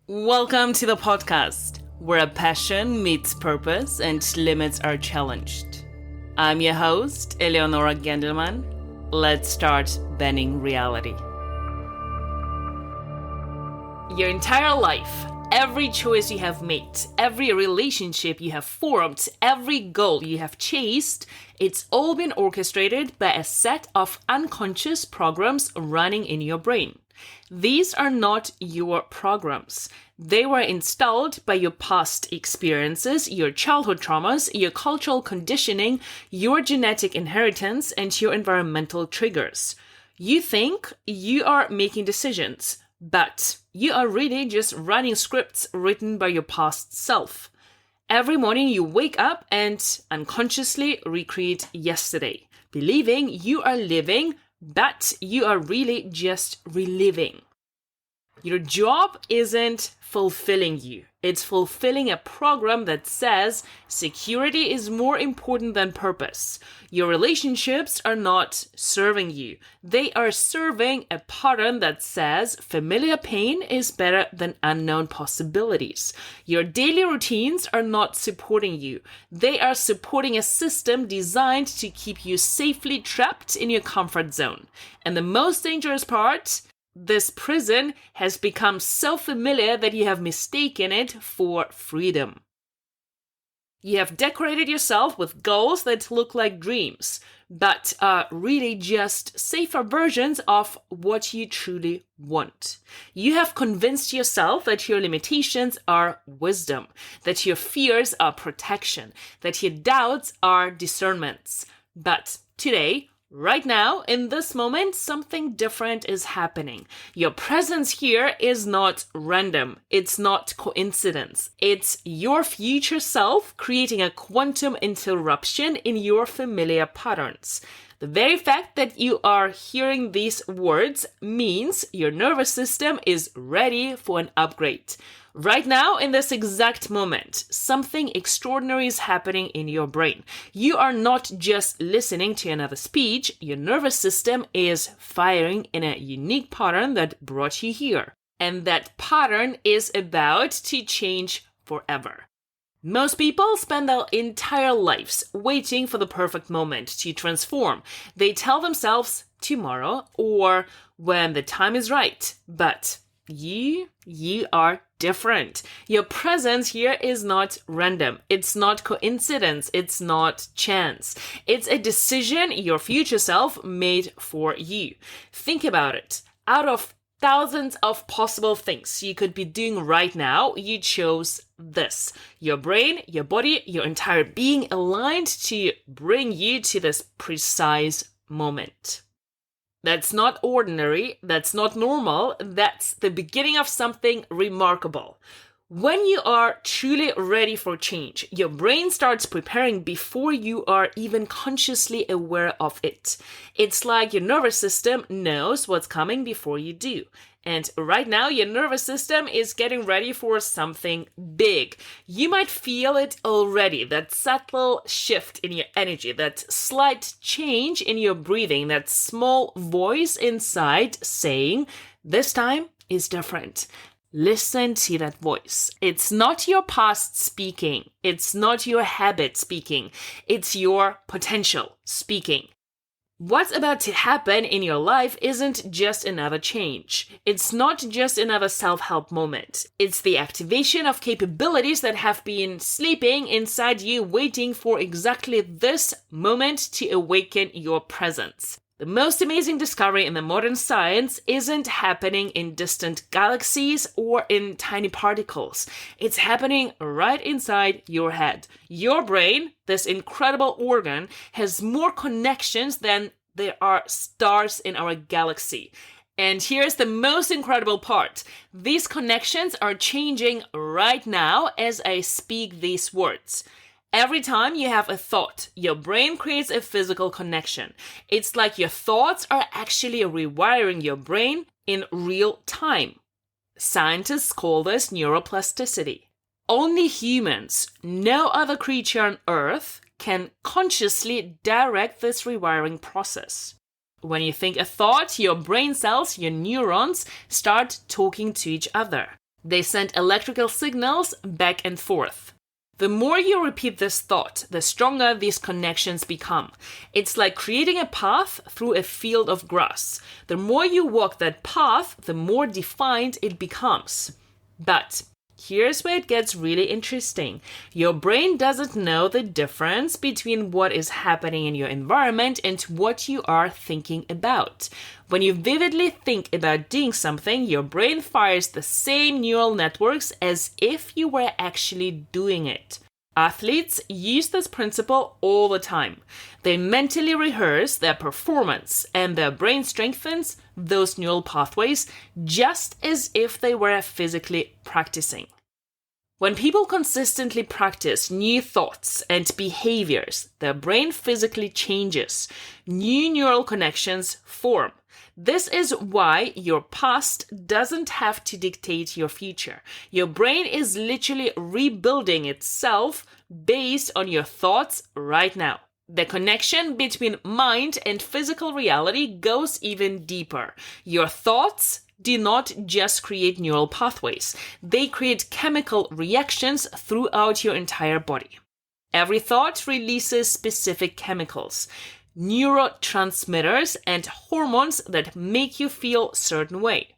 Welcome to the podcast, where a passion meets purpose and limits are challenged. I'm your host, Eleonora Gendelman. Let's start bending reality. Your entire life, every choice you have made, every relationship you have formed, every goal you have chased, it's all been orchestrated by a set of unconscious programs running in your brain. These are not your programs. They were installed by your past experiences, your childhood traumas, your cultural conditioning, your genetic inheritance, and your environmental triggers. You think you are making decisions, but you are really just running scripts written by your past self. Every morning you wake up and unconsciously recreate yesterday, believing you are living, but you are really just reliving. Your job isn't fulfilling you. It's fulfilling a program that says security is more important than purpose. Your relationships are not serving you. They are serving a pattern that says familiar pain is better than unknown possibilities. Your daily routines are not supporting you. They are supporting a system designed to keep you safely trapped in your comfort zone. And the most dangerous part, this prison has become so familiar that you have mistaken it for freedom. You have decorated yourself with goals that look like dreams, but are really just safer versions of what you truly want. You have convinced yourself that your limitations are wisdom, that your fears are protection, that your doubts are discernments. But today, right now, in this moment, something different is happening. Your presence here is not random. It's not coincidence. It's your future self creating a quantum interruption in your familiar patterns. The very fact that you are hearing these words means your nervous system is ready for an upgrade. Right now, in this exact moment, something extraordinary is happening in your brain. You are not just listening to another speech, your nervous system is firing in a unique pattern that brought you here. And that pattern is about to change forever. Most people spend their entire lives waiting for the perfect moment to transform. They tell themselves tomorrow or when the time is right. But you are different. Your presence here is not random. It's not coincidence. It's not chance. It's a decision your future self made for you. Think about it. Out of thousands of possible things you could be doing right now, you chose this. Your brain, your body, your entire being aligned to bring you to this precise moment. That's not ordinary, that's not normal, that's the beginning of something remarkable. When you are truly ready for change, your brain starts preparing before you are even consciously aware of it. It's like your nervous system knows what's coming before you do. And right now, your nervous system is getting ready for something big. You might feel it already, that subtle shift in your energy, that slight change in your breathing, that small voice inside saying, this time is different. Listen to that voice. It's not your past speaking. It's not your habit speaking. It's your potential speaking. What's about to happen in your life isn't just another change. It's not just another self-help moment. It's the activation of capabilities that have been sleeping inside you, waiting for exactly this moment to awaken your presence. The most amazing discovery in the modern science isn't happening in distant galaxies or in tiny particles. It's happening right inside your head. Your brain, this incredible organ, has more connections than there are stars in our galaxy. And here's the most incredible part. These connections are changing right now as I speak these words. Every time you have a thought, your brain creates a physical connection. It's like your thoughts are actually rewiring your brain in real time. Scientists call this neuroplasticity. Only humans, no other creature on Earth, can consciously direct this rewiring process. When you think a thought, your brain cells, your neurons, start talking to each other. They send electrical signals back and forth. The more you repeat this thought, the stronger these connections become. It's like creating a path through a field of grass. The more you walk that path, the more defined it becomes. But here's where it gets really interesting. Your brain doesn't know the difference between what is happening in your environment and what you are thinking about. When you vividly think about doing something, your brain fires the same neural networks as if you were actually doing it. Athletes use this principle all the time. They mentally rehearse their performance, and their brain strengthens those neural pathways just as if they were physically practicing. When people consistently practice new thoughts and behaviors, their brain physically changes. New neural connections form. This is why your past doesn't have to dictate your future. Your brain is literally rebuilding itself based on your thoughts right now. The connection between mind and physical reality goes even deeper. Your thoughts do not just create neural pathways. They create chemical reactions throughout your entire body. Every thought releases specific chemicals, neurotransmitters, and hormones that make you feel a certain way.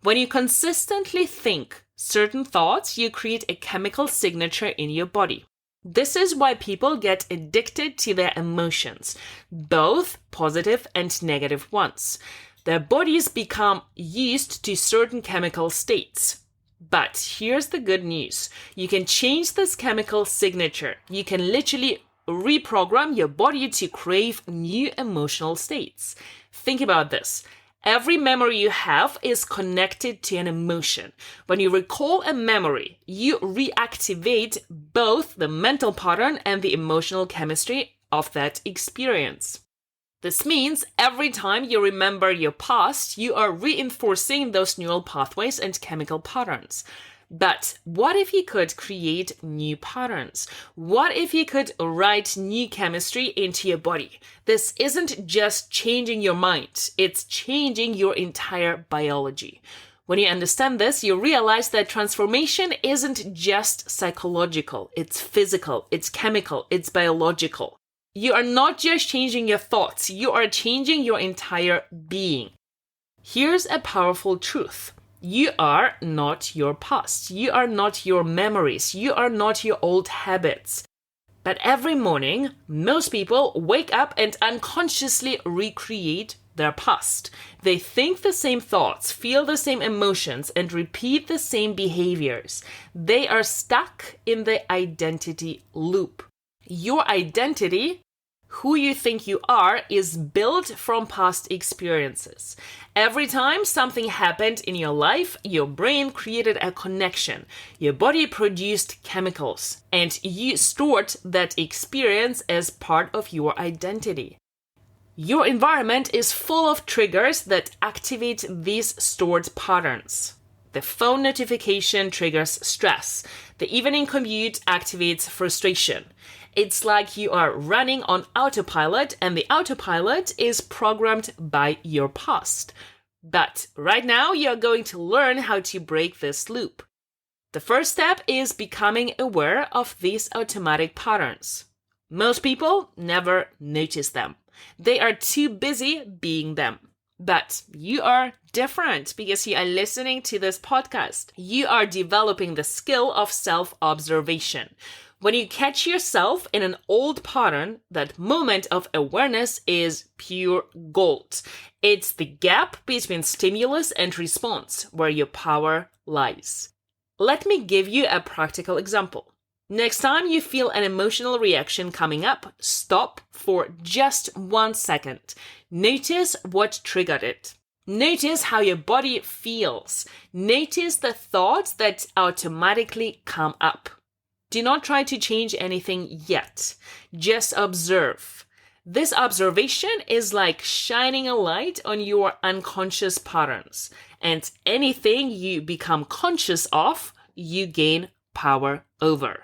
When you consistently think certain thoughts, you create a chemical signature in your body. This is why people get addicted to their emotions, both positive and negative ones. Their bodies become used to certain chemical states. But here's the good news. You can change this chemical signature. You can literally reprogram your body to crave new emotional states. Think about this. Every memory you have is connected to an emotion. When you recall a memory, you reactivate both the mental pattern and the emotional chemistry of that experience. This means every time you remember your past, you are reinforcing those neural pathways and chemical patterns. But what if you could create new patterns? What if you could write new chemistry into your body? This isn't just changing your mind, it's changing your entire biology. When you understand this, you realize that transformation isn't just psychological, it's physical, it's chemical, it's biological. You are not just changing your thoughts, you are changing your entire being. Here's a powerful truth. You are not your past. You are not your memories. You are not your old habits. But every morning, most people wake up and unconsciously recreate their past. They think the same thoughts, feel the same emotions, and repeat the same behaviors. They are stuck in the identity loop. Your identity, who you think you are, is built from past experiences. Every time something happened in your life, your brain created a connection. Your body produced chemicals, and you stored that experience as part of your identity. Your environment is full of triggers that activate these stored patterns. The phone notification triggers stress. The evening commute activates frustration. It's like you are running on autopilot, and the autopilot is programmed by your past. But right now, you're going to learn how to break this loop. The first step is becoming aware of these automatic patterns. Most people never notice them. They are too busy being them. But you are different because you are listening to this podcast. You are developing the skill of self-observation. When you catch yourself in an old pattern, that moment of awareness is pure gold. It's the gap between stimulus and response where your power lies. Let me give you a practical example. Next time you feel an emotional reaction coming up, stop for just 1 second. Notice what triggered it. Notice how your body feels. Notice the thoughts that automatically come up. Do not try to change anything yet. Just observe. This observation is like shining a light on your unconscious patterns. And anything you become conscious of, you gain power over.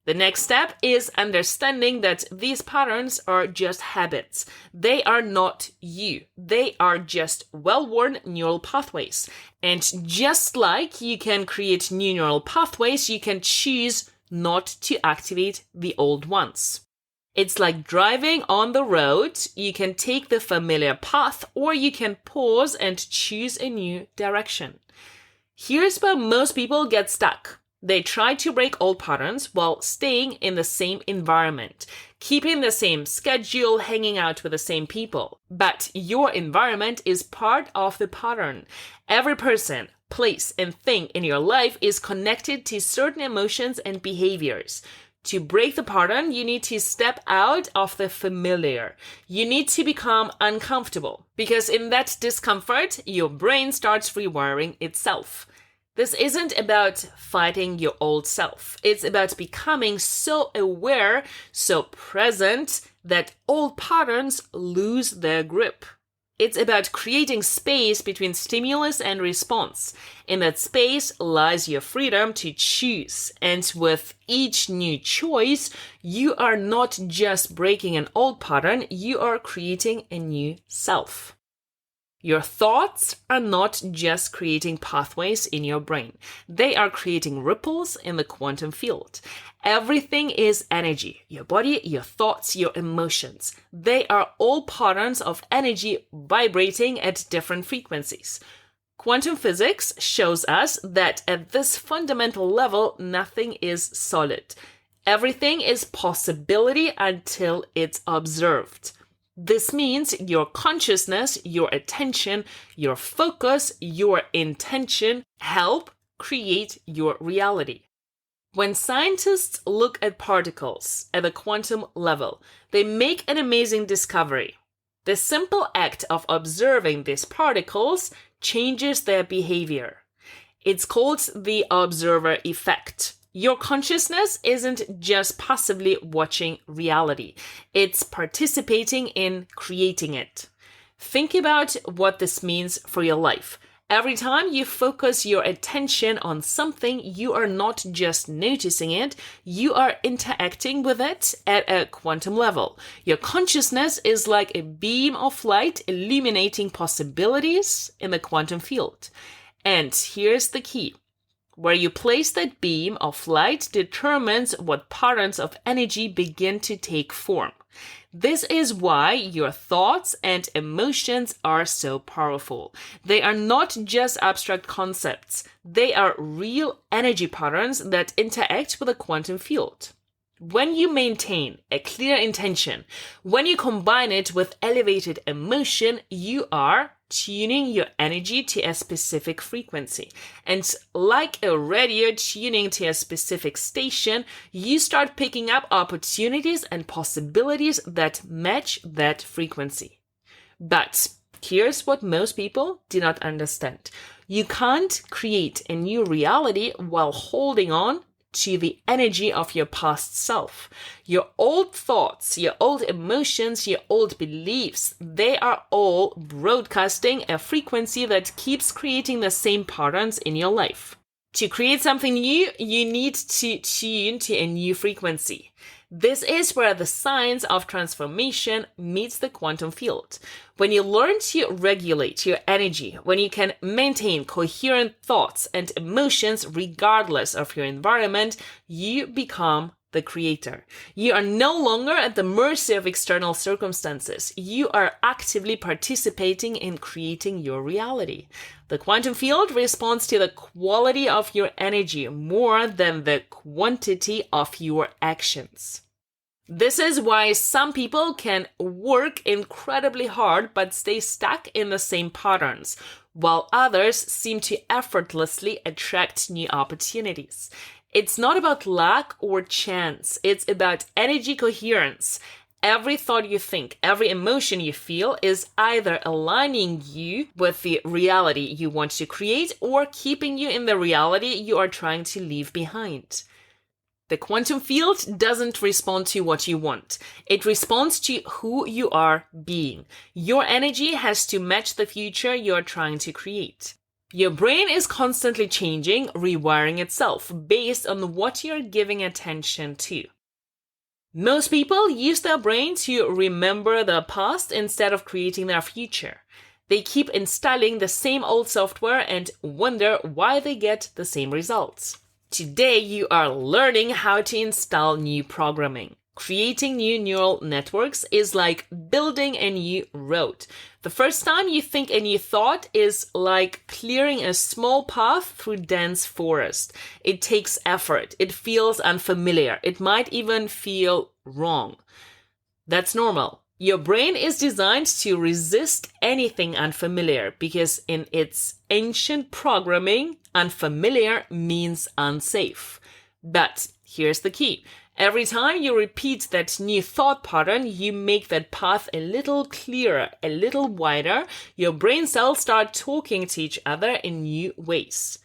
The next step is understanding that these patterns are just habits. They are not you. They are just well-worn neural pathways. And just like you can create new neural pathways, you can choose not to activate the old ones. It's like driving on the road. You can take the familiar path, or you can pause and choose a new direction. Here's where most people get stuck. They try to break old patterns while staying in the same environment, keeping the same schedule, hanging out with the same people. But your environment is part of the pattern. Every person, place, and thing in your life is connected to certain emotions and behaviors. To break the pattern, you need to step out of the familiar. You need to become uncomfortable, because in that discomfort, your brain starts rewiring itself. This isn't about fighting your old self. It's about becoming so aware, so present, that old patterns lose their grip. It's about creating space between stimulus and response. In that space lies your freedom to choose. And with each new choice, you are not just breaking an old pattern, you are creating a new self. Your thoughts are not just creating pathways in your brain. They are creating ripples in the quantum field. Everything is energy. Your body, your thoughts, your emotions. They are all patterns of energy vibrating at different frequencies. Quantum physics shows us that at this fundamental level, nothing is solid. Everything is possibility until it's observed. This means your consciousness, your attention, your focus, your intention help create your reality. When scientists look at particles at the quantum level, they make an amazing discovery. The simple act of observing these particles changes their behavior. It's called the observer effect. Your consciousness isn't just passively watching reality. It's participating in creating it. Think about what this means for your life. Every time you focus your attention on something, you are not just noticing it, you are interacting with it at a quantum level. Your consciousness is like a beam of light illuminating possibilities in the quantum field. And here's the key. Where you place that beam of light determines what patterns of energy begin to take form. This is why your thoughts and emotions are so powerful. They are not just abstract concepts. They are real energy patterns that interact with the quantum field. When you maintain a clear intention, when you combine it with elevated emotion, you are tuning your energy to a specific frequency. And like a radio tuning to a specific station, you start picking up opportunities and possibilities that match that frequency. But here's what most people do not understand. You can't create a new reality while holding on to the energy of your past self. Your old thoughts, your old emotions, your old beliefs, they are all broadcasting a frequency that keeps creating the same patterns in your life. To create something new, you need to tune to a new frequency. This is where the science of transformation meets the quantum field. When you learn to regulate your energy, when you can maintain coherent thoughts and emotions regardless of your environment, you become the creator. You are no longer at the mercy of external circumstances. You are actively participating in creating your reality. The quantum field responds to the quality of your energy more than the quantity of your actions. This is why some people can work incredibly hard but stay stuck in the same patterns, while others seem to effortlessly attract new opportunities. It's not about luck or chance. It's about energy coherence. Every thought you think, every emotion you feel is either aligning you with the reality you want to create or keeping you in the reality you are trying to leave behind. The quantum field doesn't respond to what you want. It responds to who you are being. Your energy has to match the future you're trying to create. Your brain is constantly changing, rewiring itself based on what you're giving attention to. Most people use their brain to remember their past instead of creating their future. They keep installing the same old software and wonder why they get the same results. Today, you are learning how to install new programming. Creating new neural networks is like building a new road. The first time you think a new thought is like clearing a small path through dense forest. It takes effort. It feels unfamiliar. It might even feel wrong. That's normal. Your brain is designed to resist anything unfamiliar because in its ancient programming, unfamiliar means unsafe. But here's the key. Every time you repeat that new thought pattern, you make that path a little clearer, a little wider. Your brain cells start talking to each other in new ways.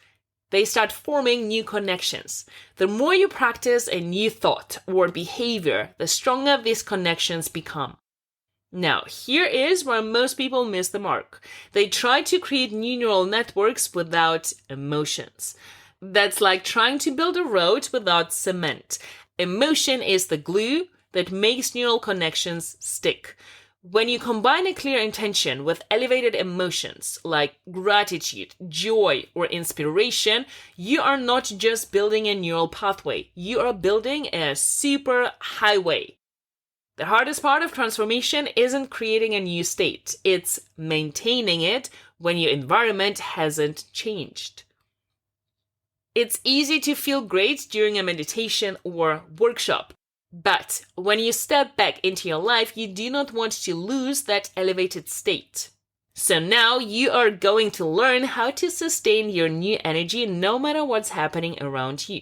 They start forming new connections. The more you practice a new thought or behavior, the stronger these connections become. Now, here is where most people miss the mark. They try to create new neural networks without emotions. That's like trying to build a road without cement. Emotion is the glue that makes neural connections stick. When you combine a clear intention with elevated emotions like gratitude, joy, or inspiration, you are not just building a neural pathway, you are building a super highway. The hardest part of transformation isn't creating a new state, it's maintaining it when your environment hasn't changed. It's easy to feel great during a meditation or workshop. But when you step back into your life, you do not want to lose that elevated state. So now you are going to learn how to sustain your new energy no matter what's happening around you.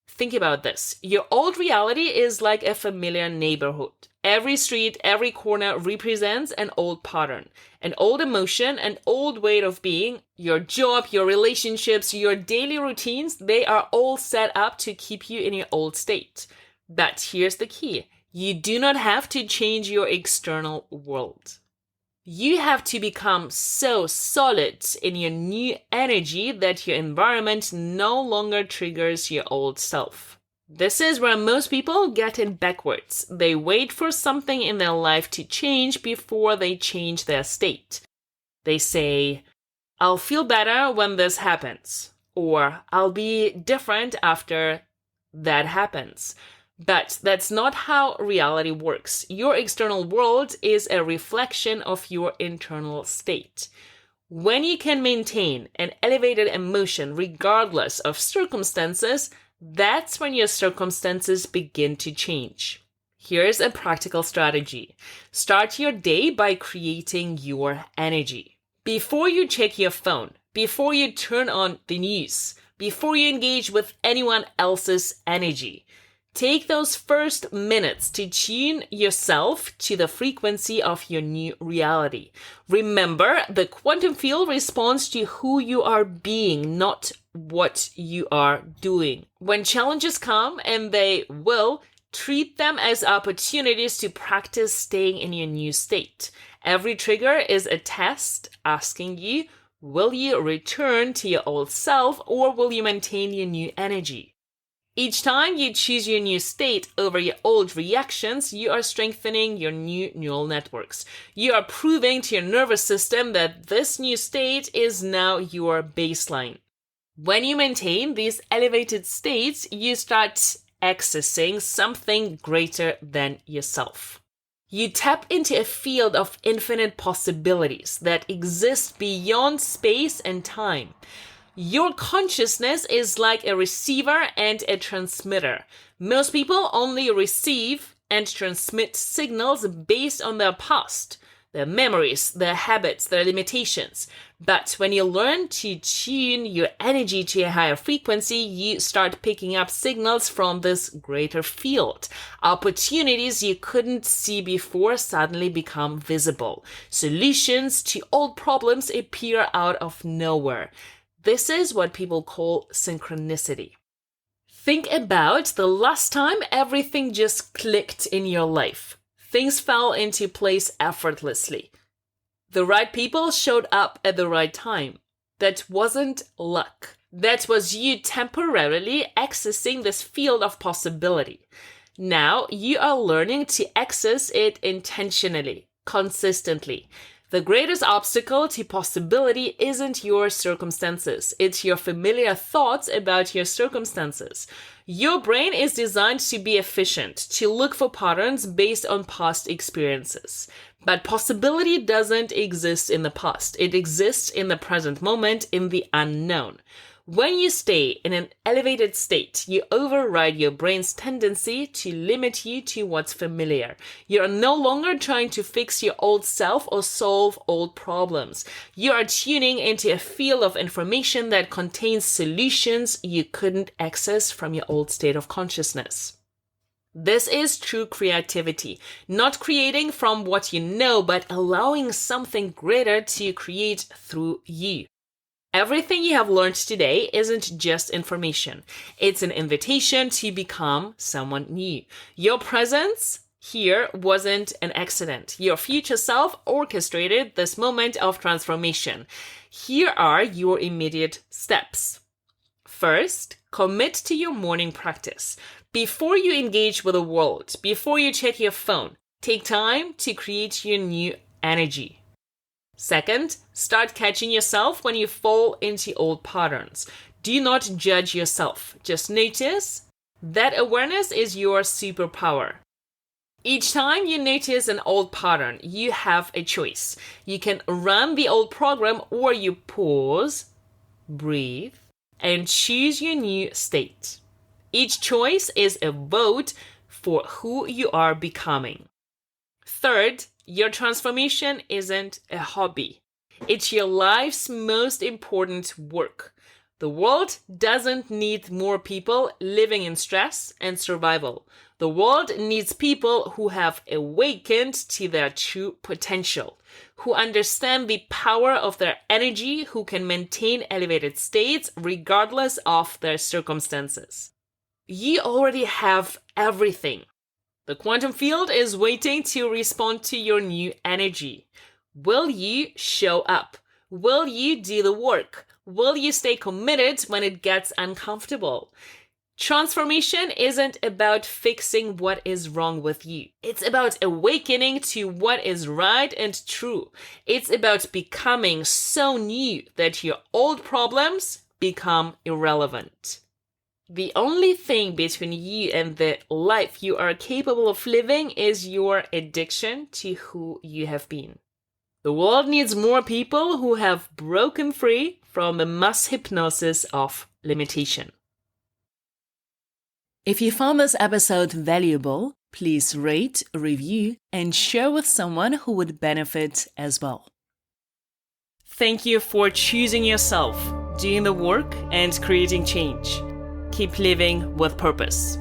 Think about this. Your old reality is like a familiar neighborhood. Every street, every corner represents an old pattern, an old emotion, an old way of being. Your job, your relationships, your daily routines, they are all set up to keep you in your old state. But here's the key. You do not have to change your external world. You have to become so solid in your new energy that your environment no longer triggers your old self. This is where most people get it backwards. They wait for something in their life to change before they change their state. They say, I'll feel better when this happens, or I'll be different after that happens. But that's not how reality works. Your external world is a reflection of your internal state. When you can maintain an elevated emotion regardless of circumstances, that's when your circumstances begin to change. Here's a practical strategy. Start your day by creating your energy. Before you check your phone, before you turn on the news, before you engage with anyone else's energy, take those first minutes to tune yourself to the frequency of your new reality. Remember, the quantum field responds to who you are being, not what you are doing. When challenges come, and they will, treat them as opportunities to practice staying in your new state. Every trigger is a test asking you, will you return to your old self or will you maintain your new energy? Each time you choose your new state over your old reactions, you are strengthening your new neural networks. You are proving to your nervous system that this new state is now your baseline. When you maintain these elevated states, you start accessing something greater than yourself. You tap into a field of infinite possibilities that exist beyond space and time. Your consciousness is like a receiver and a transmitter. Most people only receive and transmit signals based on their past, their memories, their habits, their limitations. But when you learn to tune your energy to a higher frequency, you start picking up signals from this greater field. Opportunities you couldn't see before suddenly become visible. Solutions to old problems appear out of nowhere. This is what people call synchronicity. Think about the last time everything just clicked in your life. Things fell into place effortlessly. The right people showed up at the right time. That wasn't luck. That was you temporarily accessing this field of possibility. Now you are learning to access it intentionally, consistently. The greatest obstacle to possibility isn't your circumstances. It's your familiar thoughts about your circumstances. Your brain is designed to be efficient, to look for patterns based on past experiences. But possibility doesn't exist in the past. It exists in the present moment, in the unknown. When you stay in an elevated state, you override your brain's tendency to limit you to what's familiar. You are no longer trying to fix your old self or solve old problems. You are tuning into a field of information that contains solutions you couldn't access from your old state of consciousness. This is true creativity, not creating from what you know, but allowing something greater to create through you. Everything you have learned today isn't just information. It's an invitation to become someone new. Your presence here wasn't an accident. Your future self orchestrated this moment of transformation. Here are your immediate steps. First, commit to your morning practice. Before you engage with the world, before you check your phone, take time to create your new energy. Second, start catching yourself when you fall into old patterns. Do not judge yourself. Just notice. That awareness is your superpower. Each time you notice an old pattern, you have a choice. You can run the old program or you pause, breathe, and choose your new state. Each choice is a vote for who you are becoming. Third, your transformation isn't a hobby. It's your life's most important work. The world doesn't need more people living in stress and survival. The world needs people who have awakened to their true potential, who understand the power of their energy, who can maintain elevated states regardless of their circumstances. You already have everything. The quantum field is waiting to respond to your new energy. Will you show up? Will you do the work? Will you stay committed when it gets uncomfortable? Transformation isn't about fixing what is wrong with you. It's about awakening to what is right and true. It's about becoming so new that your old problems become irrelevant. The only thing between you and the life you are capable of living is your addiction to who you have been. The world needs more people who have broken free from the mass hypnosis of limitation. If you found this episode valuable, please rate, review, and share with someone who would benefit as well. Thank you for choosing yourself, doing the work, and creating change. Keep living with purpose.